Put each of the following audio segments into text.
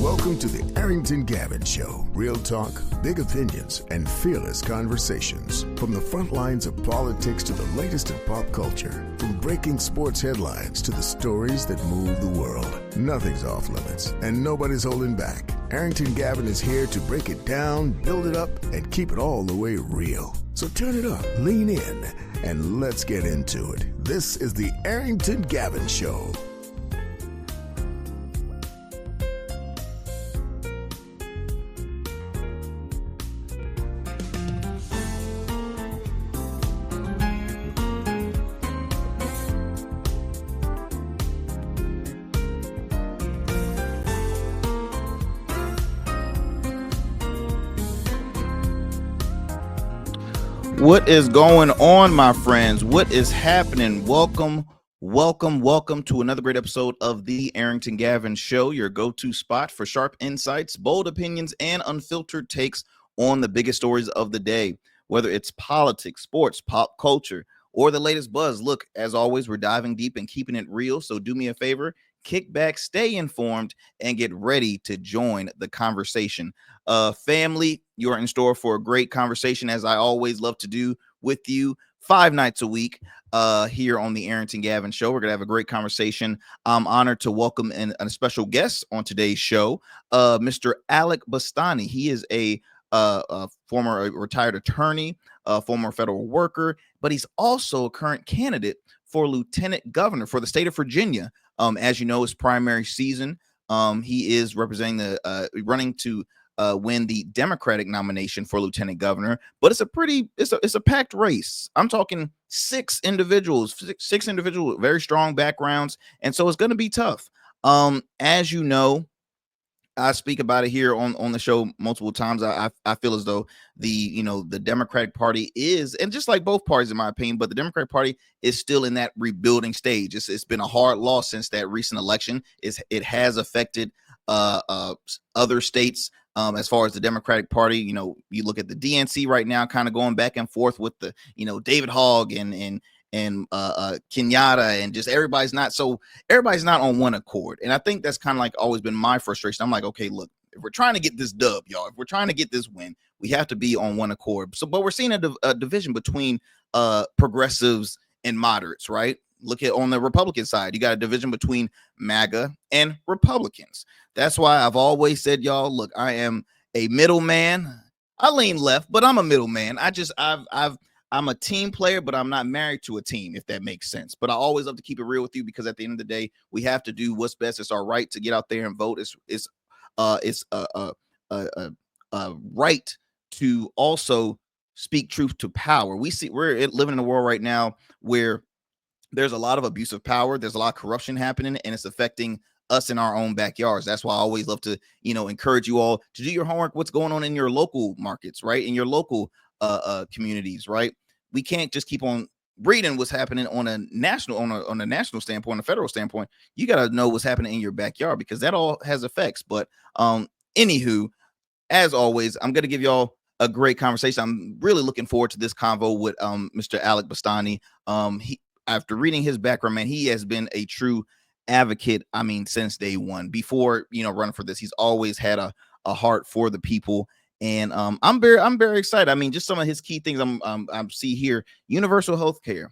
Welcome to the Arrington Gavin Show. Real talk, big opinions, and fearless conversations. From the front lines of politics to the latest in pop culture. From breaking sports headlines to the stories that move the world. Nothing's off limits, and nobody's holding back. Arrington Gavin is here to break it down, build it up, and keep it all the way real. So turn it up, lean in, and let's get into it. This is the Arrington Gavin Show. What is going on, my friends? What is happening? Welcome to another great episode of the Arrington Gavin Show, your go-to spot for sharp insights, bold opinions, and unfiltered takes on the biggest stories of the day. Whether it's politics, sports, pop culture, or the latest buzz. Look, as always, we're diving deep and keeping it real. So do me a favor, kick back, stay informed, and get ready to join the conversation. Family, you are in store for a great conversation, as I always love to do with you 5 nights a week here on the Arrington Gavin Show. We're going to have a great conversation. I'm honored to welcome a special guest on today's show, Mr. Alex Bastani. He is a former retired attorney, former federal worker, but he's also a current candidate for lieutenant governor for the state of Virginia. As you know, it's primary season. He is representing running to win the Democratic nomination for lieutenant governor, but it's a packed race. I'm talking six individuals, very strong backgrounds, and so it's going to be tough. As you know, I speak about it here on the show multiple times. I feel as though the Democratic Party is, and just like both parties in my opinion, but the Democratic Party is still in that rebuilding stage. It's been a hard loss since that recent election. It has affected other states as far as the Democratic Party. You look at the DNC right now, kind of going back and forth with the David Hogg and Kenyatta, and just everybody's not on one accord. And I think that's kind of like always been my frustration. I'm like, okay, look, if we're trying to get this dub, y'all, if we're trying to get this win, we have to be on one accord. But we're seeing a division between progressives and moderates, right? Look at on the Republican side, you got a division between MAGA and Republicans. That's why I've always said, y'all, look, I am a middleman. I lean left, but I'm a middleman. I'm a team player, but I'm not married to a team, if that makes sense. But I always love to keep it real with you, because at the end of the day, we have to do what's best. It's our right to get out there and vote. It's a right to also speak truth to power. We're living in a world right now where there's a lot of abuse of power. There's a lot of corruption happening, and it's affecting us in our own backyards. That's why I always love to, encourage you all to do your homework. What's going on in your local markets, right? In your local communities, right? We can't just keep on reading what's happening on a national standpoint, a federal standpoint. You got to know what's happening in your backyard, because that all has effects. But anywho, as always, I'm going to give y'all a great conversation. I'm really looking forward to this convo with Mr. Alex Bastani. After reading his background, man, he has been a true advocate. I mean, since day one, before running for this, he's always had a heart for the people. And I'm very excited. I mean, just some of his key things I see here: universal health care,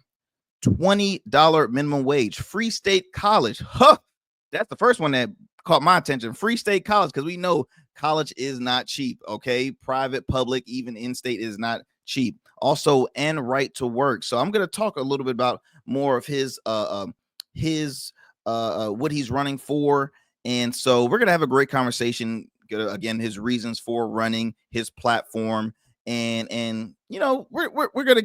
$20 minimum wage, free state college. Huh, that's the first one that caught my attention. Free state college, because we know college is not cheap. Okay, private, public, even in-state is not cheap. Also, and right to work. So I'm going to talk a little bit about more of his what he's running for, and so we're going to have a great conversation. Again, his reasons for running, his platform, and we're gonna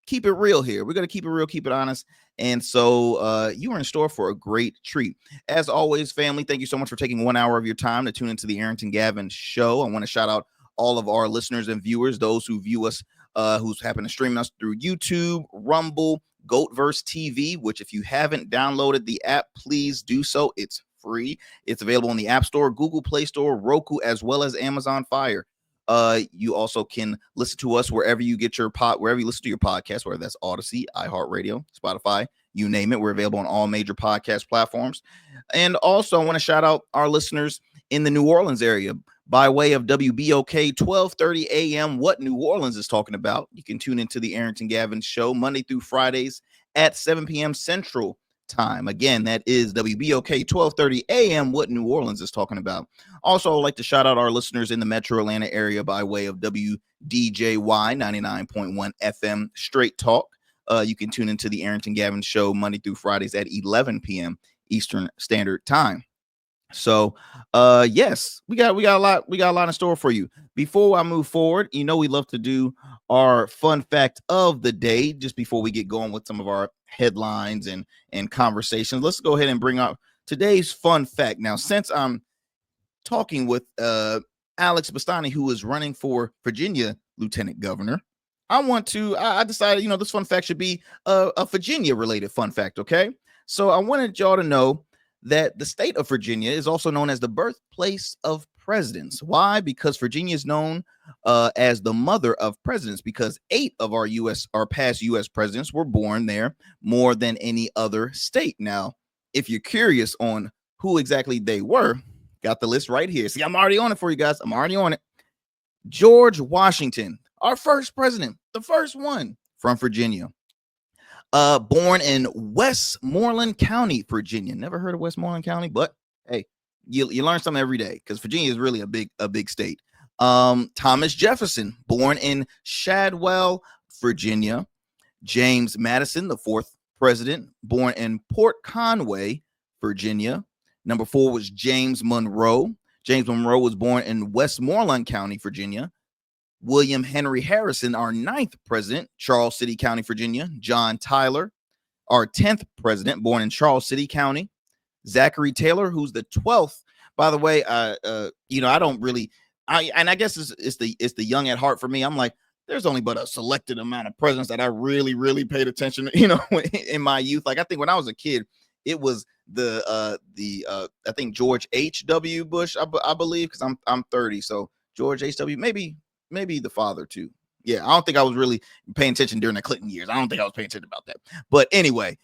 keep it real here. We're gonna keep it real, keep it honest, and so you are in store for a great treat. As always, family, thank you so much for taking 1 hour of your time to tune into the Arrington Gavin Show. I want to shout out all of our listeners and viewers, those who view us, who's happen to stream us through YouTube, Rumble, Goatverse TV. Which, if you haven't downloaded the app, please do so. It's free. It's available in the App Store, Google Play Store, Roku, as well as Amazon Fire. You also can listen to us wherever you listen to your podcast, whether that's Odyssey, iHeartRadio, Spotify, you name it. We're available on all major podcast platforms. And also, I want to shout out our listeners in the New Orleans area by way of WBOK 1230 a.m. What New Orleans is talking about. You can tune into the Arrington Gavin Show Monday through Fridays at 7 p.m. Central Time. Again, that is WBOK 1230 a.m. What New Orleans is talking about. Also, I'd like to shout out our listeners in the Metro Atlanta area by way of WDJY 99.1 FM Straight Talk. You can tune into the Arrington Gavin Show Monday through Fridays at 11 p.m. Eastern Standard Time. So, yes, we got a lot in store for you. Before I move forward, we love to do our fun fact of the day just before we get going with some of our headlines and conversations. Let's go ahead and bring up today's fun fact. Now, since I'm talking with Alex Bastani, who is running for Virginia Lieutenant Governor, I decided, this fun fact should be a Virginia related fun fact. Okay. So I wanted y'all to know that the state of Virginia is also known as the birthplace of presidents. Why? Because Virginia is known as the mother of presidents, because 8 of our past U.S. presidents were born there, more than any other state. Now, if you're curious on who exactly they were, got the list right here. See, I'm already on it for you guys. I'm already on it. George Washington, our first president, the first one from Virginia. Born in Westmoreland County, Virginia. Never heard of Westmoreland County, but hey, you learn something every day because Virginia is really a big state. Thomas Jefferson, born in Shadwell, Virginia. James Madison, the 4th president, born in Port Conway, Virginia. Number 4 was James Monroe. James Monroe was born in Westmoreland County, Virginia. William Henry Harrison, our 9th president, Charles City County, Virginia. John Tyler, our 10th president, born in Charles City County. Zachary Taylor, who's the 12th. By the way, I guess it's the young at heart for me. I'm like, there's only but a selected amount of presidents that I really, really paid attention to, in my youth. Like, I think when I was a kid, it was I think George H.W. Bush, I believe, because I'm 30. So George H.W., maybe the father too. Yeah, I don't think I was really paying attention during the Clinton years. I don't think I was paying attention about that. But anyway,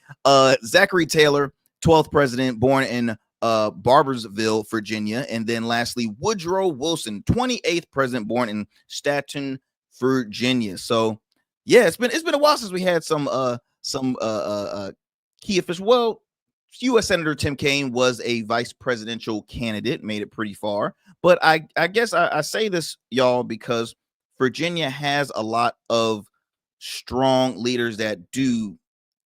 Zachary Taylor, 12th president, born in Barboursville, Virginia. And then lastly, Woodrow Wilson, 28th president, born in Staunton, Virginia. So yeah, it's been a while since we had some key officials. Well, U.S. Senator Tim Kaine was a vice presidential candidate, made it pretty far. But I guess I say this, y'all, because Virginia has a lot of strong leaders that do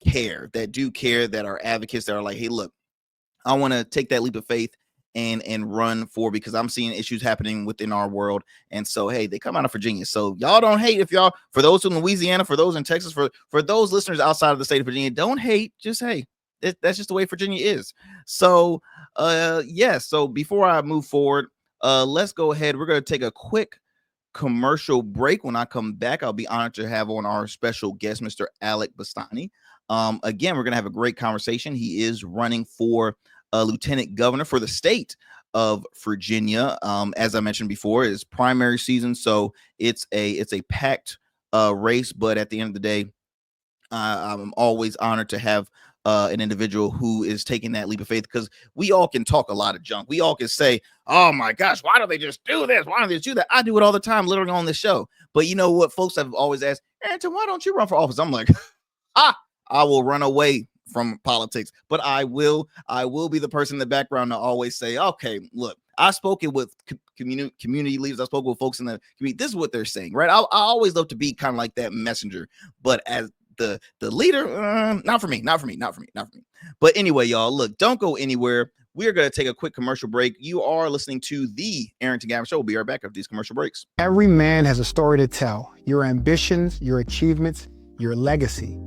care, that are advocates, that are like, hey, look, I want to take that leap of faith and run for, because I'm seeing issues happening within our world. And so, hey, they come out of Virginia. So y'all don't hate. For those in Louisiana, for those in Texas, for those listeners outside of the state of Virginia, don't hate. Just, hey, that's just the way Virginia is. So, so before I move forward, let's go ahead. We're going to take a quick commercial break. When I come back, I'll be honored to have on our special guest, Mr. Alex Bastani. Again, we're going to have a great conversation. He is running for lieutenant governor for the state of Virginia. As I mentioned before, it's primary season, so it's a packed race. But at the end of the day, I'm always honored to have an individual who is taking that leap of faith, because we all can talk a lot of junk. We all can say, oh my gosh, why don't they just do this? Why don't they just do that? I do it all the time, literally on this show. But you know what? Folks have always asked, Arrington, why don't you run for office? I'm like, I will run away from politics, but I will be the person in the background to always say, okay, look, I've spoken with community leaders. I've spoken with folks in the community. This is what they're saying, right? I always love to be kind of like that messenger, but as the leader, not for me. But anyway, y'all, look, don't go anywhere. We're going to take a quick commercial break. You are listening to the Arrington Gavin Show. We'll be right back after these commercial breaks. Every man has a story to tell. Your ambitions, your achievements, your legacy.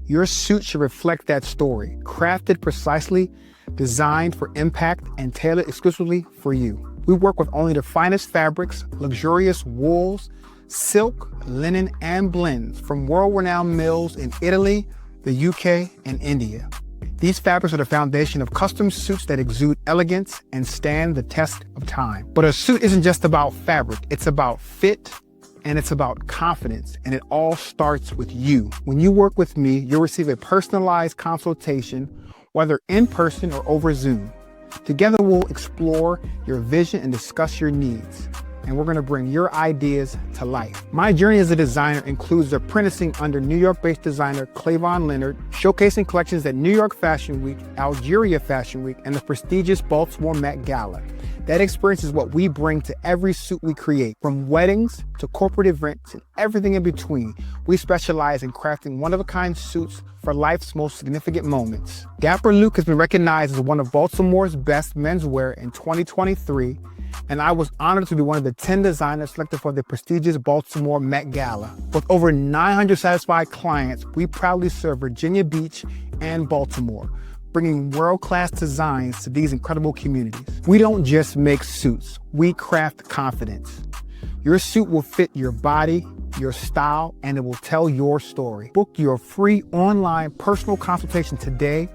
Your suit should reflect that story, crafted precisely, designed for impact, and tailored exclusively for you. We work with only the finest fabrics, luxurious wools, silk, linen, and blends from world-renowned mills in Italy, the UK, and India. These fabrics are the foundation of custom suits that exude elegance and stand the test of time. But a suit isn't just about fabric, it's about fit, and it's about confidence, and it all starts with you. When you work with me, you'll receive a personalized consultation, whether in person or over Zoom. Together, we'll explore your vision and discuss your needs. And we're going to bring your ideas to life. My journey as a designer includes apprenticing under New York-based designer Clavon Leonard, showcasing collections at New York Fashion Week, Algeria Fashion Week, and the prestigious Baltimore Met Gala. That experience is what we bring to every suit we create, from weddings to corporate events and everything in between. We specialize in crafting one-of-a-kind suits for life's most significant moments. Dapper Luke has been recognized as one of Baltimore's best menswear in 2023, and I was honored to be one of the 10 designers selected for the prestigious Baltimore Met Gala. With over 900 satisfied clients, we proudly serve Virginia Beach and Baltimore, bringing world-class designs to these incredible communities. We don't just make suits, we craft confidence. Your suit will fit your body, your style, and it will tell your story. Book your free online personal consultation today.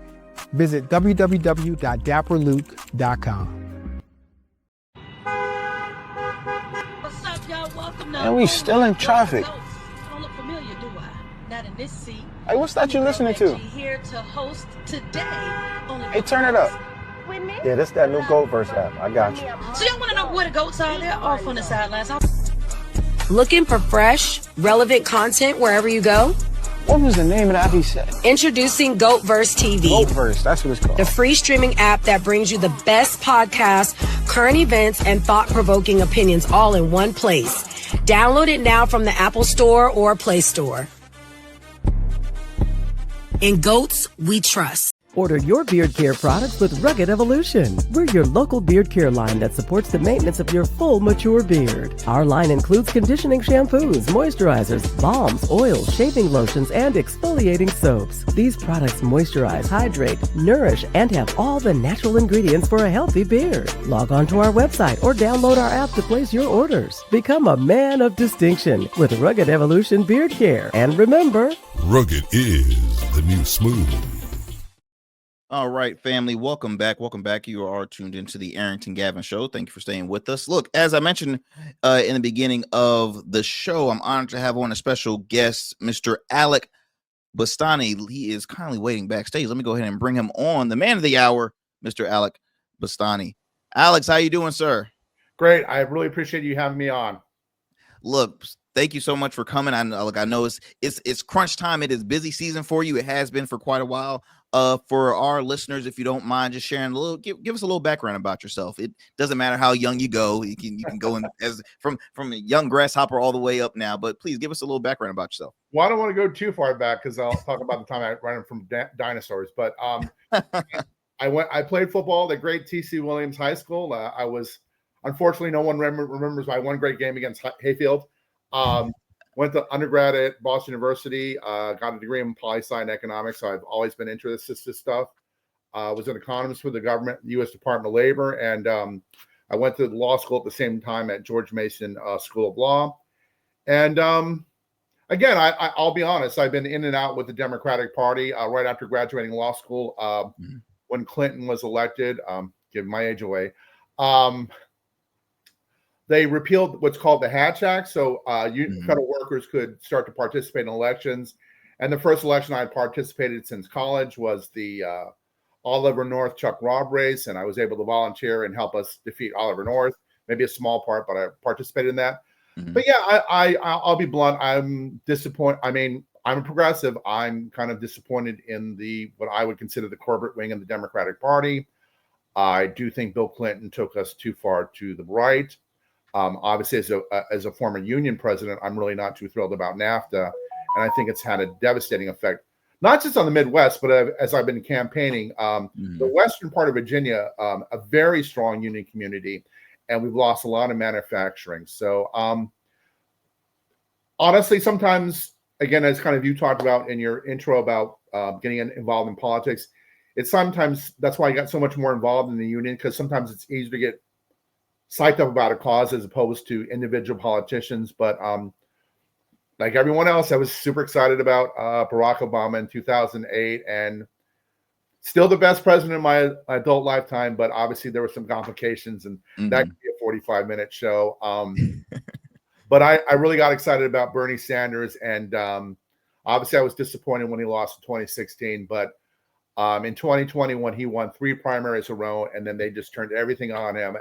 Visit www.dapperluke.com. What's up, y'all? Welcome to And we still in traffic. I don't look familiar, do I? Not in this seat. Hey, what's that you listening to? Here to host today. Hey, turn it up. With me? Yeah, this that new Goat Verse app. I got you. So y'all want to know where the goats are? They're off on the sidelines. Looking for fresh, relevant content wherever you go? What was the name of that he said? Introducing GoatVerse TV, Goat Verse, that's what it's called. the free streaming app that brings you the best podcasts, current events, and thought-provoking opinions all in one place. Download it now from the Apple Store or Play Store. In Goats, we trust. Order your beard care products with Rugged Evolution. We're your local beard care line that supports the maintenance of your full, mature beard. Our line includes conditioning shampoos, moisturizers, balms, oils, shaving lotions, and exfoliating soaps. These products moisturize, hydrate, nourish, and have all the natural ingredients for a healthy beard. Log on to our website or download our app to place your orders. Become a man of distinction with Rugged Evolution Beard Care. And remember, Rugged is the new smooth. All right, family, welcome back. Welcome back. You are tuned into the Arrington Gavin Show. Thank you for staying with us. Look, as I mentioned in the beginning of the show, I'm honored to have on a special guest, Mr. Alex Bastani. He is kindly waiting backstage. Let me go ahead and bring him on. The man of the hour, Mr. Alex Bastani. Alex, how you doing, sir? Great. I really appreciate you having me on. Look, thank you so much for coming. I know it's crunch time. It is busy season for you. It has been for quite a while. For our listeners, if you don't mind, just sharing a little, give us a little background about yourself. It doesn't matter how young you go. You can go in as from a young grasshopper all the way up now. But please give us a little background about yourself. Well, I don't want to go too far back because I'll talk about the time I ran from dinosaurs. But I played football at great T.C. Williams High School. I was, unfortunately, no one remembers my one great game against Hayfield. Went to undergrad at Boston University, got a degree in poli-sci and economics. So I've always been interested in this stuff. Was an economist for the government, the U.S. Department of Labor. And I went to law school at the same time at George Mason School of Law. And again, I'll be honest, I've been in and out with the Democratic Party right after graduating law school. When Clinton was elected, giving my age away, they repealed what's called the Hatch Act. So federal workers could start to participate in elections. And the first election I participated since college was the Oliver North Chuck Robb race. And I was able to volunteer and help us defeat Oliver North. Maybe a small part, but I participated in that. But yeah, I'll be blunt. I'm disappointed. I mean, I'm a progressive. I'm kind of disappointed in what I would consider the corporate wing of the Democratic Party. I do think Bill Clinton took us too far to the right. Obviously, as a former union president, I'm really not too thrilled about NAFTA. And I think it's had a devastating effect, not just on the Midwest, but as I've been campaigning, the western part of Virginia, a very strong union community, and we've lost a lot of manufacturing. So honestly, sometimes, again, as kind of you talked about in your intro about getting involved in politics, it's sometimes that's why I got so much more involved in the union, because sometimes it's easier to get psyched up about a cause as opposed to individual politicians. But like everyone else, I was super excited about Barack Obama in 2008, and still the best president in my adult lifetime. But obviously there were some complications, and that could be a 45-minute show. But I really got excited about Bernie Sanders, and obviously I was disappointed when he lost in 2016. But In 2020, when he won 3 primaries in a row, and then they just turned everything on him,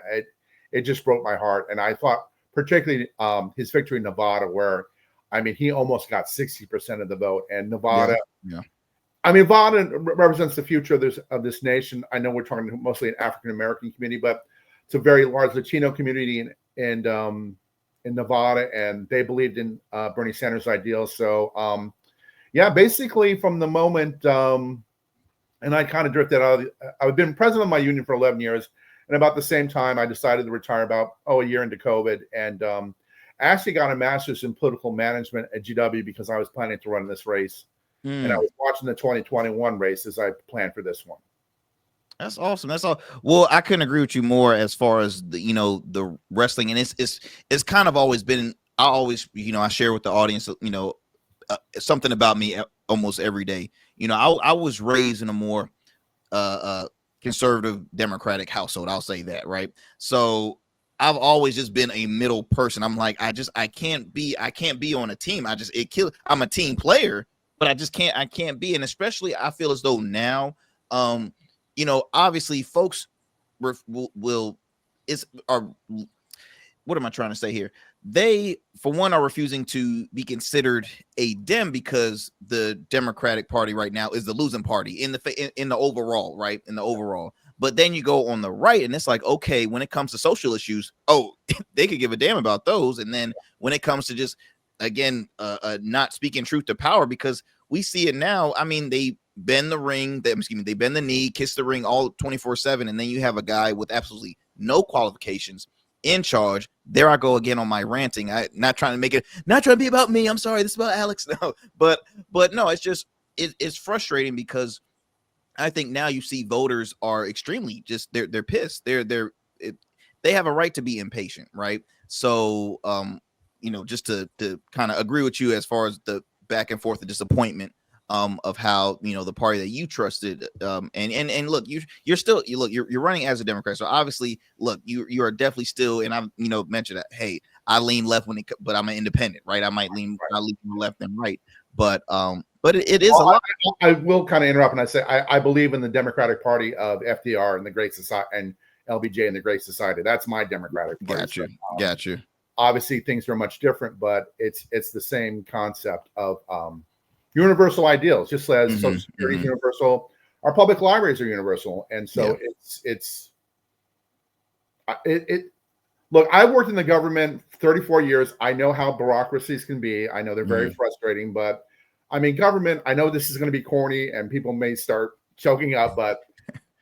it just broke my heart. And I thought, particularly his victory in Nevada, where I mean, he almost got 60% of the vote. And Nevada, I mean, Nevada represents the future of this nation. I know we're talking mostly an African American community, but it's a very large Latino community in Nevada, and they believed in Bernie Sanders' ideals. So, basically from the moment, and I kind of drifted out. I've been president of my union for 11 years, and about the same time, I decided to retire about a year into COVID, and I actually got a master's in political management at GW because I was planning to run this race. And I was watching the 2021 race as I planned for this one. That's awesome. That's all. Well, I couldn't agree with you more as far as the wrestling, and it's kind of always been. I always I share with the audience something about me almost every day. I was raised in a more conservative Democratic household. I'll say that, right? So I've always just been a middle person. I'm like I can't be on a team. I'm a team player. But I can't be. And especially I feel as though now, obviously folks what am I trying to say here? They, for one, are refusing to be considered a Dem because the Democratic Party right now is the losing party in the overall, right? In the overall. But then you go on the right and it's like, okay, when it comes to social issues, they could give a damn about those. And then when it comes to just, again, not speaking truth to power, because we see it now. I mean, they bend the ring, they bend the knee, kiss the ring all 24/7, and then you have a guy with absolutely no qualifications in charge. There I go again on my ranting. Not trying to be about me. I'm sorry, this is about Alex. No, but no, it's just it's frustrating because I think now you see voters are extremely just they're pissed. They have a right to be impatient, right? So just to kind of agree with you as far as the back and forth, the disappointment of how the party that you trusted and look, you're running as a Democrat, so obviously look, you are definitely still, and I've mentioned that, hey, I lean left but I'm an independent, right? I lean left and right, but it is a lot. I will kind of interrupt and I say I believe in the Democratic Party of FDR and the Great Society and LBJ and the Great Society. That's my Democratic Party. Got you. Obviously, things are much different, but it's the same concept of universal ideals. Just as Social Security is universal, our public libraries are universal, and so Look, I worked in the government 34 years. I know how bureaucracies can be. I know they're very frustrating, but I mean, government. I know this is going to be corny, and people may start choking up, but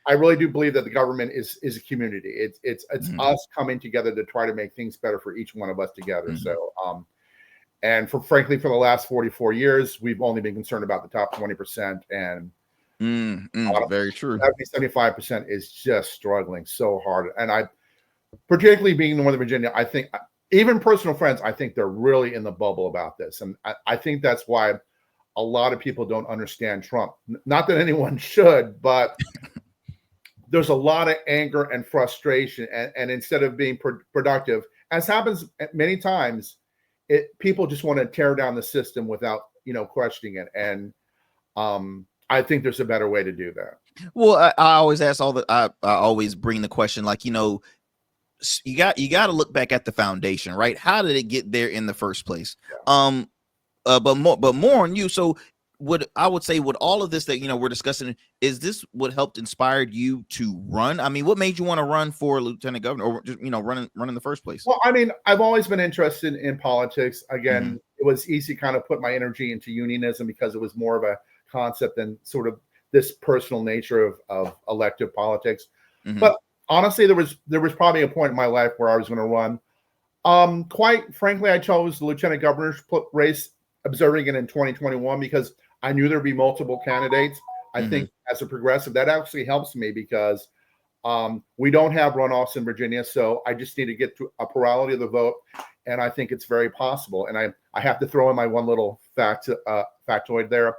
I really do believe that the government is a community. It's us coming together to try to make things better for each one of us together. So, and frankly, for the last 44 years, we've only been concerned about the top 20%, and very true. 75% is just struggling so hard. And I, particularly being in Northern Virginia, I think even personal friends, I think they're really in the bubble about this, and I think that's why a lot of people don't understand Trump. Not that anyone should, but there's a lot of anger and frustration, and instead of being productive, as happens many times, people just want to tear down the system without questioning it. And I think there's a better way to do that. Well, I always ask I always bring the question, like, you got to look back at the foundation, right? How did it get there in the first place? But more on you. So what I would say with all of this that we're discussing, is this what helped inspired you to run? I mean, what made you want to run for lieutenant governor, or just run in the first place? Well, I mean, I've always been interested in politics. Again, it was easy to kind of put my energy into unionism because it was more of a concept than sort of this personal nature of elective politics. But honestly, there was probably a point in my life where I was going to run. Quite frankly, I chose the lieutenant governor's race, observing it in 2021 because I knew there'd be multiple candidates. I think as a progressive, that actually helps me because we don't have runoffs in Virginia, so I just need to get to a plurality of the vote, and I think it's very possible. And I have to throw in my one little factoid there.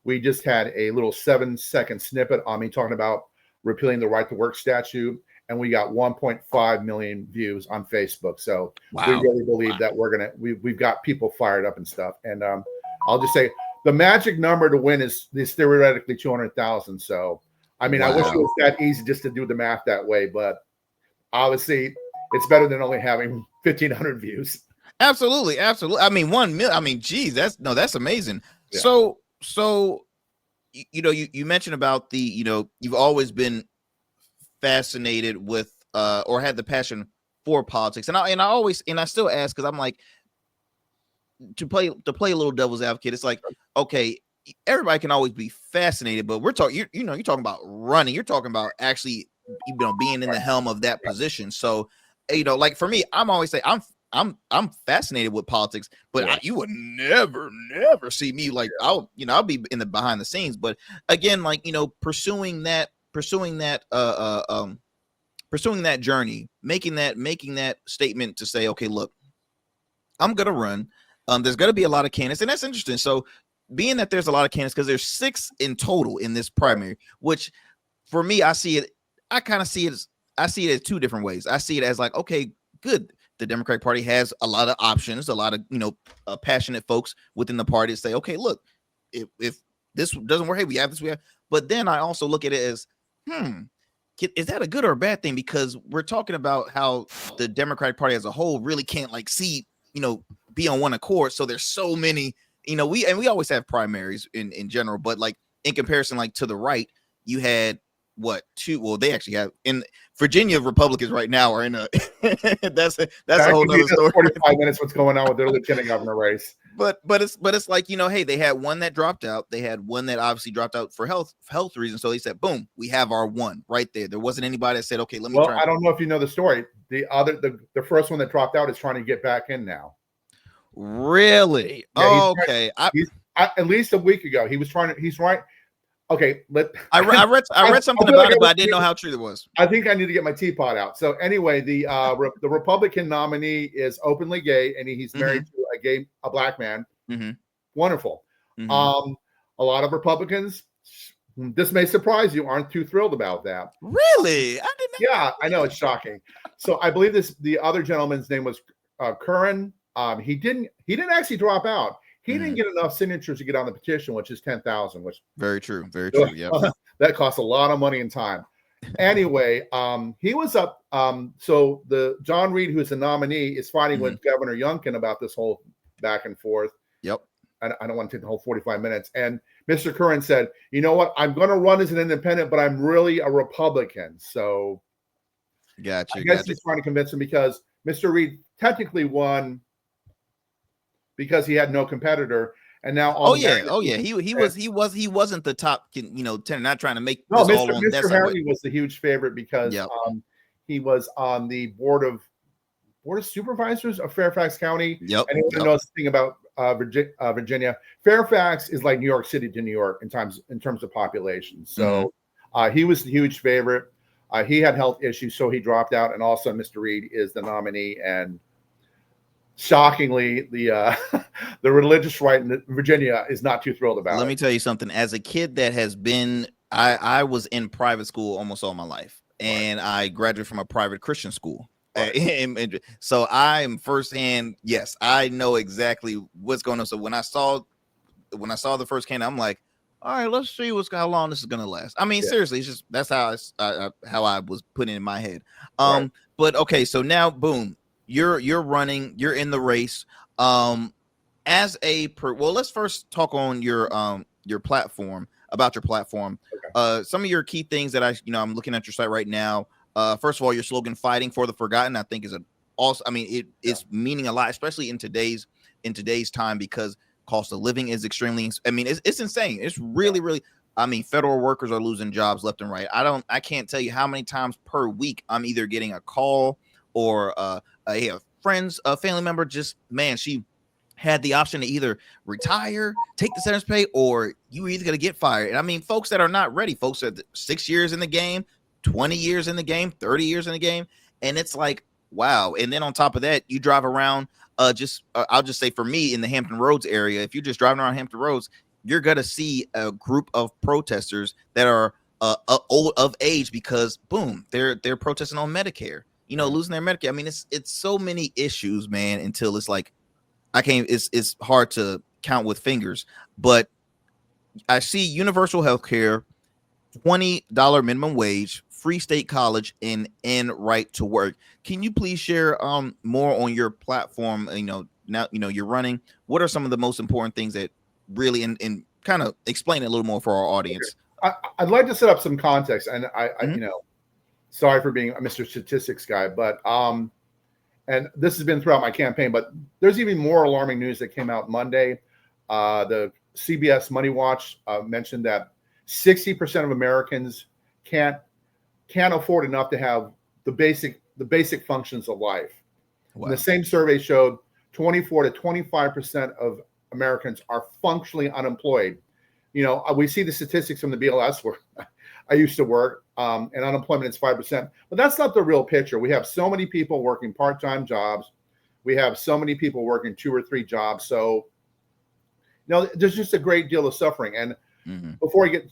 We just had a little 7-second snippet on me talking about repealing the right to work statute, and we got 1.5 million views on Facebook. So we really believe that we've got people fired up and stuff. And I'll just say, the magic number to win is theoretically 200,000. So, I mean, I wish it was that easy just to do the math that way, but obviously it's better than only having 1,500 views. Absolutely. I mean, 1 million. I mean, geez, that's amazing. Yeah. So, you mentioned about you've always been fascinated with, or had the passion for politics. And I still ask, cause I'm like, to play a little devil's advocate. It's like, okay, everybody can always be fascinated, but we're talking, you're talking about running. You're talking about actually, being in the helm of that position. So, like for me, I'm always say I'm fascinated with politics, but you would never see me like I'll be in the behind the scenes. But again, like pursuing that journey, making that statement to say, okay, look, I'm gonna run. There's gonna be a lot of candidates, and that's interesting. So, being that there's a lot of candidates, because there's 6 in total in this primary, which for me, I see it as 2 different ways. I see it as like, okay, good. The Democratic Party has a lot of options, a lot of passionate folks within the party to say, okay, look, if this doesn't work, hey, we have. But then I also look at it as, is that a good or a bad thing? Because we're talking about how the Democratic Party as a whole really can't be on one accord. So there's so many, we always have primaries in general, but like in comparison, like to the right, you had two? Well, they actually have in Virginia. Republicans right now are in a that's a whole nother story. 45 minutes. What's going on with their lieutenant governor race? But it's like, hey, they had one that dropped out. They had one that obviously dropped out for health reasons. So they said, boom, we have our one right there. There wasn't anybody that said, okay, let me. Well, I don't know if you know the story. The first one that dropped out is trying to get back in now. Really? Yeah, okay. At least a week ago, he was trying to. He's right. Okay, I read something about it, but I didn't know how true it was. I think I need to get my teapot out. So anyway, the Republican nominee is openly gay, and he's married to a black man. Mm-hmm. Wonderful. Mm-hmm. A lot of Republicans, this may surprise you, aren't too thrilled about that. Really? I didn't know. Yeah, I know, it's shocking. So I believe the other gentleman's name was Curran. He didn't actually drop out. He didn't get enough signatures to get on the petition, which is 10,000. Which very true. Yeah, that costs a lot of money and time. Anyway, he was up. So the John Reed, who's the nominee, is fighting with Governor Youngkin about this whole back and forth. Yep. I don't want to take the whole 45 minutes. And Mr. Curran said, "You know what? I'm going to run as an independent, but I'm really a Republican." So, gotcha. I guess he's trying to convince him because Mr. Reed technically won. Because he had no competitor, and now he wasn't the top 10. Not trying to make Mr. Harry was the huge favorite because he was on the board of supervisors of Fairfax County. Yep. And anyone knows the thing about Virginia, Fairfax is like New York City to New York in terms of population. So he was the huge favorite. He had health issues, so he dropped out, and also Mr. Reed is the nominee and. Shockingly, the religious right in Virginia is not too thrilled about it. Let me tell you something. As a kid that has been, I was in private school almost all my life, and I graduated from a private Christian school. Right. So I'm firsthand. Yes, I know exactly what's going on. So when I saw the first candidate, I'm like, all right, let's see how long this is gonna last. I mean, seriously, it's just that's how I was putting it in my head. But okay, so now, boom. You're running, you're in the race. Let's first talk on your platform, about your platform. Okay. Some of your key things that I'm looking at your site right now. First of all, your slogan "Fighting for the Forgotten," I think is it's meaning a lot, especially in today's time, because cost of living is extremely. I mean, it's insane. It's really. I mean, federal workers are losing jobs left and right. I can't tell you how many times per week I'm either getting a call or a family member she had the option to either retire, take the severance pay, or you were either going to get fired. And I mean, folks that are not ready, folks that are 6 years in the game, 20 years in the game, 30 years in the game. And it's like, wow. And then on top of that, you drive around I'll just say for me in the Hampton Roads area, if you're just driving around Hampton Roads, you're going to see a group of protesters that are of age because boom, they're protesting on Medicare. Losing their Medicare. I mean, it's so many issues, man, until it's like, it's hard to count with fingers, but I see universal health care, $20 minimum wage, free state college, and right to work. Can you please share more on your platform? Now you're running. What are some of the most important things that really and kind of explain it a little more for our audience? I'd like to set up some context, and I sorry for being a Mr. Statistics guy, but and this has been throughout my campaign, but there's even more alarming news that came out Monday. The CBS Money Watch mentioned that 60% of Americans can't afford enough to have the basic functions of life. Wow. The same survey showed 24 to 25% of Americans are functionally unemployed. We see the statistics from the BLS where I used to work, and unemployment is 5%, but that's not the real picture. We have so many people working part-time jobs. We have so many people working 2 or 3 jobs. So, there's just a great deal of suffering. And before we get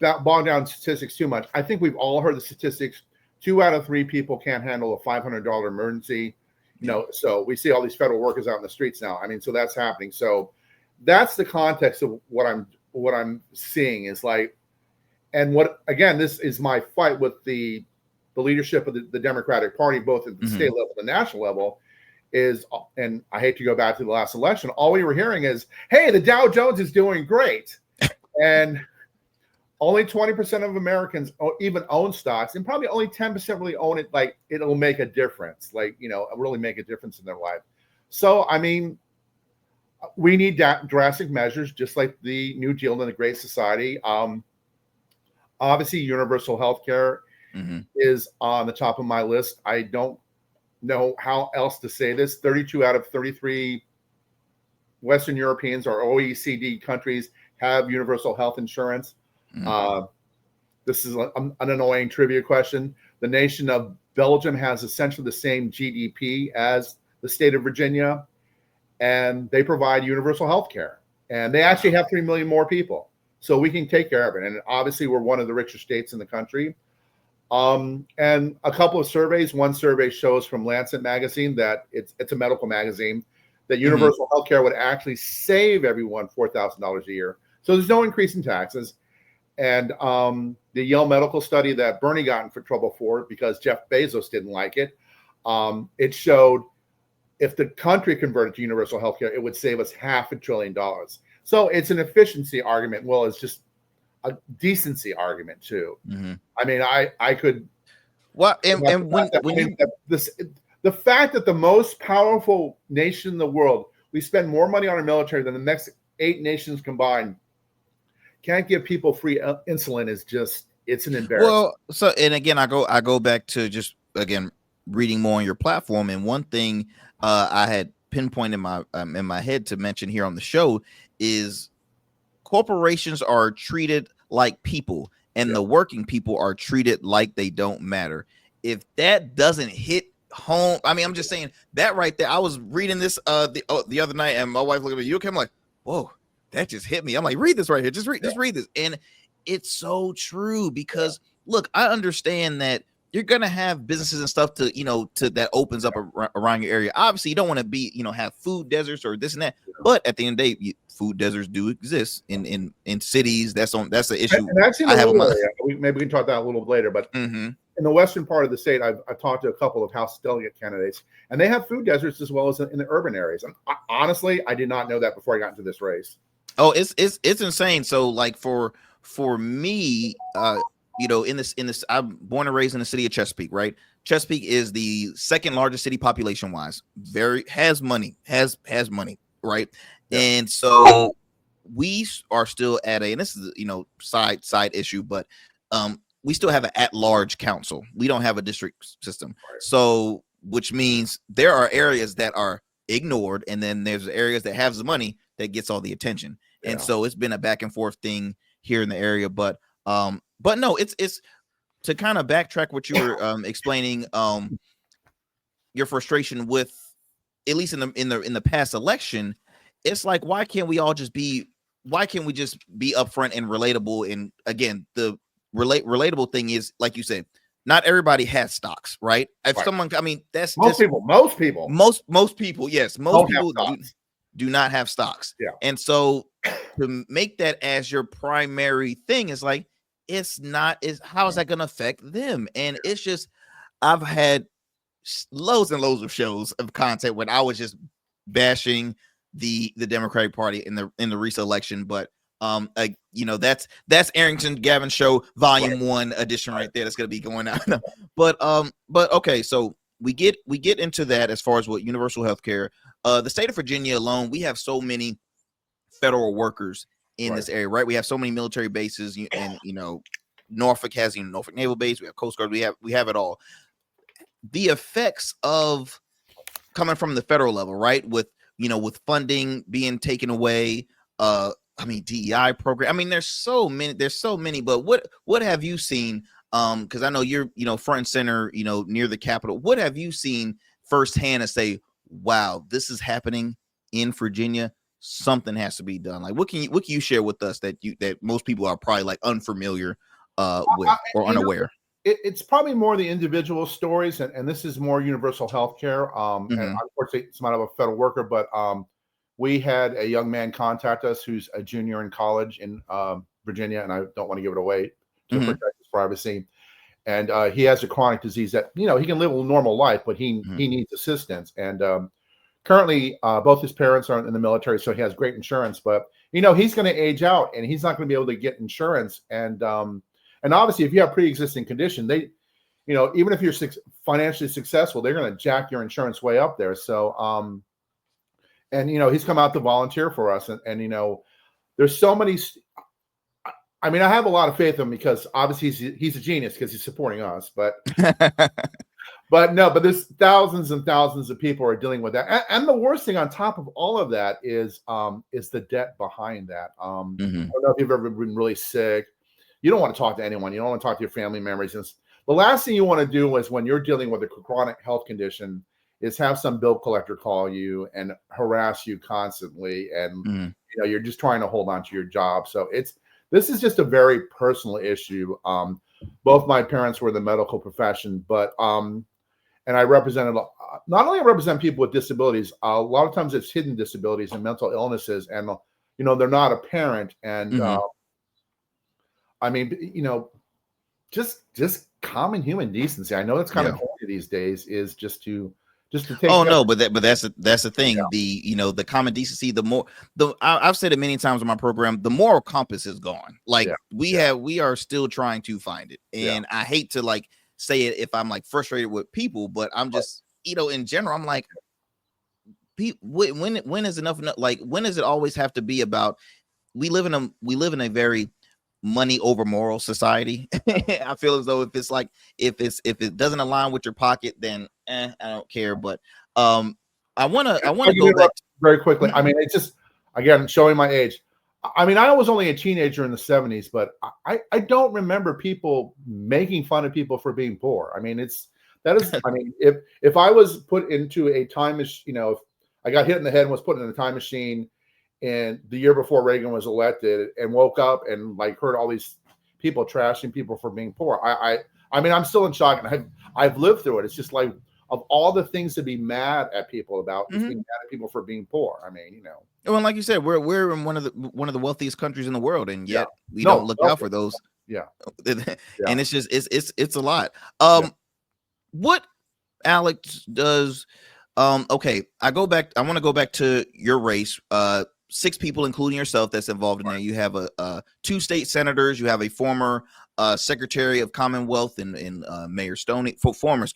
bogged down in statistics too much, I think we've all heard the statistics. 2 out of 3 people can't handle a $500 emergency. So we see all these federal workers out in the streets now. I mean, so that's happening. So that's the context of what I'm seeing is like, and again, this is my fight with the leadership of the Democratic Party, both at the state level and the national level, is, and I hate to go back to the last election, all we were hearing is, hey, the Dow Jones is doing great. And only 20% of Americans even own stocks, and probably only 10% really own it. Like it'll make a difference, really make a difference in their life. So, I mean, we need drastic measures, just like the New Deal and the Great Society. Obviously, universal health care is on the top of my list. I don't know how else to say this. 32 out of 33 Western Europeans or OECD countries have universal health insurance. This is an annoying trivia question. The nation of Belgium has essentially the same GDP as the state of Virginia, and they provide universal health care. And they actually have 3 million more people. So we can take care of it. And obviously, we're one of the richer states in the country. And a couple of surveys. One survey shows from Lancet magazine that it's a medical magazine that universal health care would actually save everyone $4,000 a year. So there's no increase in taxes. And the Yale medical study that Bernie got in trouble for because Jeff Bezos didn't like it, it showed if the country converted to universal health care, it would save us $500 billion. So it's an efficiency argument. Well, it's just a decency argument too. I mean, I could. Well, and when the fact that the most powerful nation in the world, we spend more money on our military than the next 8 nations combined, can't give people free insulin is just, it's an embarrassment. Well, so, and again, I go back to just, again, reading more on your platform. And one thing I had pinpointed in my head to mention here on the show is corporations are treated like people and the working people are treated like they don't matter. If that doesn't hit home, I mean, I'm just saying that right there. I was reading this the other night and my wife looked at me, I'm like, whoa, that just hit me. I'm like, read this right here. Just read this. And it's so true because look, I understand that you're going to have businesses and stuff to that opens up around your area. Obviously you don't want to be, have food deserts or this and that, but at the end of the day, food deserts do exist in cities. That's an issue. And I've seen maybe we can talk about that a little bit later, but in the western part of the state, I've talked to a couple of House delegate candidates, and they have food deserts as well as in the urban areas. And honestly, I did not know that before I got into this race. Oh, it's insane. So like for me, in this, I'm born and raised in the city of Chesapeake, right? Chesapeake is the second largest city population wise. Has money, right? Yeah. And so we are still at and this is side issue, but we still have an at-large council. We don't have a district system. Right. So which means there are areas that are ignored, and then there's areas that have the money that gets all the attention. Yeah. And so it's been a back and forth thing here in the area, but no, it's to kind of backtrack what you were explaining, your frustration with, at least in the past election. It's like, why can't we just be upfront and relatable? And again, the relatable thing is, like you said, not everybody has stocks, right? If someone, I mean, that's most people, yes, most people. do not have stocks. Yeah. And so to make that as your primary thing is like, it's not, is how is that going to affect them? And it's just, I've had loads and loads of shows of content when I was just bashing the Democratic Party in the recent election. But you know, that's Arrington Gavin show volume 1 edition right there. That's going to be going out. But okay, so we get into that as far as what universal health care. The state of Virginia alone, we have so many federal workers in this area, right? We have so many military bases, and you know, Norfolk has Norfolk Naval Base. We have Coast Guard. We have it all. The effects of coming from the federal level, right? With funding being taken away. I mean, DEI program. I mean, there's so many. But what have you seen? Because I know you're front and center, near the Capitol. What have you seen firsthand and say, wow, this is happening in Virginia? Something has to be done. Like, what can you share with us that most people are probably like unfamiliar with or unaware? It's probably more the individual stories, and this is more universal health care. And unfortunately, it's not of a federal worker, but we had a young man contact us who's a junior in college in Virginia, and I don't want to give it away to protect his privacy. And he has a chronic disease that, he can live a normal life, but he needs assistance. And currently, both his parents are in the military, so he has great insurance. But he's going to age out, and he's not going to be able to get insurance. And obviously, if you have pre-existing condition, they, even if you're financially successful, they're going to jack your insurance way up there. So, and he's come out to volunteer for us, and there's so many. I mean, I have a lot of faith in him because obviously he's a genius because he's supporting us, but. But there's thousands and thousands of people are dealing with that, and the worst thing on top of all of that is the debt behind that. I don't know if you've ever been really sick. You don't want to talk to anyone. You don't want to talk to your family members. And the last thing you want to do is when you're dealing with a chronic health condition is have some bill collector call you and harass you constantly, and you're just trying to hold on to your job. So this is just a very personal issue. Both my parents were in the medical profession, but and I represented, not only I represent people with disabilities, a lot of times it's hidden disabilities and mental illnesses, and they're not apparent. And I mean, just common human decency. I know that's kind of corny these days, is just to take. Oh no, but that's the thing. Yeah. The common decency. I've said it many times on my program. The moral compass is gone. Like we are still trying to find it, and I hate to like say it if I'm like frustrated with people, but I'm just in general, I'm like, when is enough? Like, when does it always have to be about? We live in a very money over moral society. I feel as though if it doesn't align with your pocket, then I don't care. But I want to go back very quickly. I mean, it's just, again, showing my age. I mean, I was only a teenager in the 70s, but I don't remember people making fun of people for being poor. I mean, I mean, if I was put into a time machine, if I got hit in the head and was put in a time machine and the year before Reagan was elected and woke up and like heard all these people trashing people for being poor, I mean, I'm still in shock, and I've lived through it. It's just like, of all the things to be mad at people about, being mad at people for being poor. I mean, Well, and like you said, we're in one of the wealthiest countries in the world, and yet we don't look out for those. Yeah. And it's just it's a lot. What Alex does? Okay, I want to go back to your race. 6 people, including yourself, that's involved in there. You have 2 state senators. You have a former Secretary of Commonwealth and Mayor Stoney, former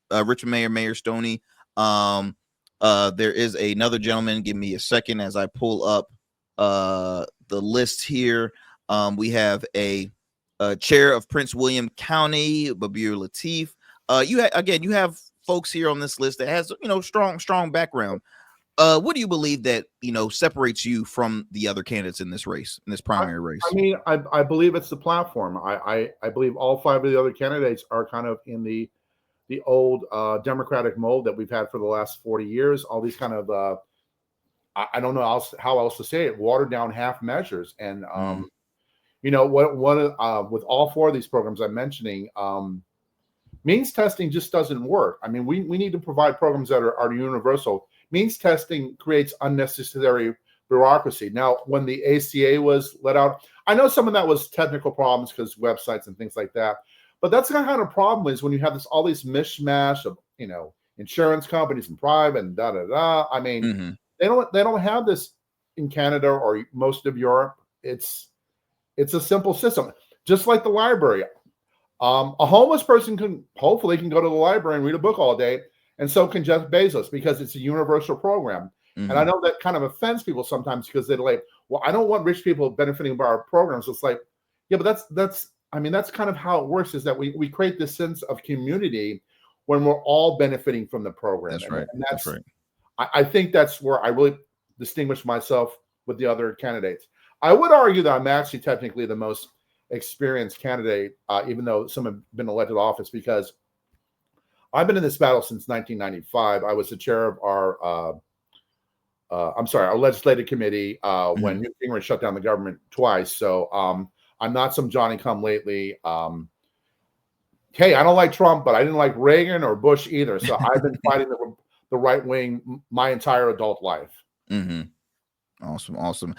Richmond Mayor Stoney. There is another gentleman. Give me a second as I pull up the list here. We have a chair of Prince William County, Babir Latif. You have folks here on this list that has strong background. What do you believe that separates you from the other candidates in this race, in this primary race? I mean, I believe it's the platform. I believe all 5 of the other candidates are kind of in the old Democratic mold that we've had for the last 40 years. All these kind of I don't know how else to say it, watered down half measures. And with all 4 of these programs I'm mentioning, means testing just doesn't work. I mean, we need to provide programs that are universal. means testing creates unnecessary bureaucracy. Now, when the ACA was let out, I know some of that was technical problems because websites and things like that. But that's the kind of problem is when you have all these mishmash of, insurance companies and private and da da da. I mean, they don't have this in Canada or most of Europe. It's a simple system, just like the library. A homeless person can hopefully go to the library and read a book all day, and so can Jeff Bezos because it's a universal program. And I know that kind of offends people sometimes because they're like, well, I don't want rich people benefiting by our programs. It's like, yeah, but that's kind of how it works, is that we create this sense of community when we're all benefiting from the program. That's right. And that's right. I think that's where I really distinguish myself with the other candidates. I would argue that I'm actually technically the most experienced candidate, even though some have been elected to office, because I've been in this battle since 1995. I was the chair of our legislative committee when Newt Gingrich shut down the government twice. So I'm not some Johnny come lately. Hey, I don't like Trump, but I didn't like Reagan or Bush either. So I've been fighting the right wing my entire adult life. Awesome.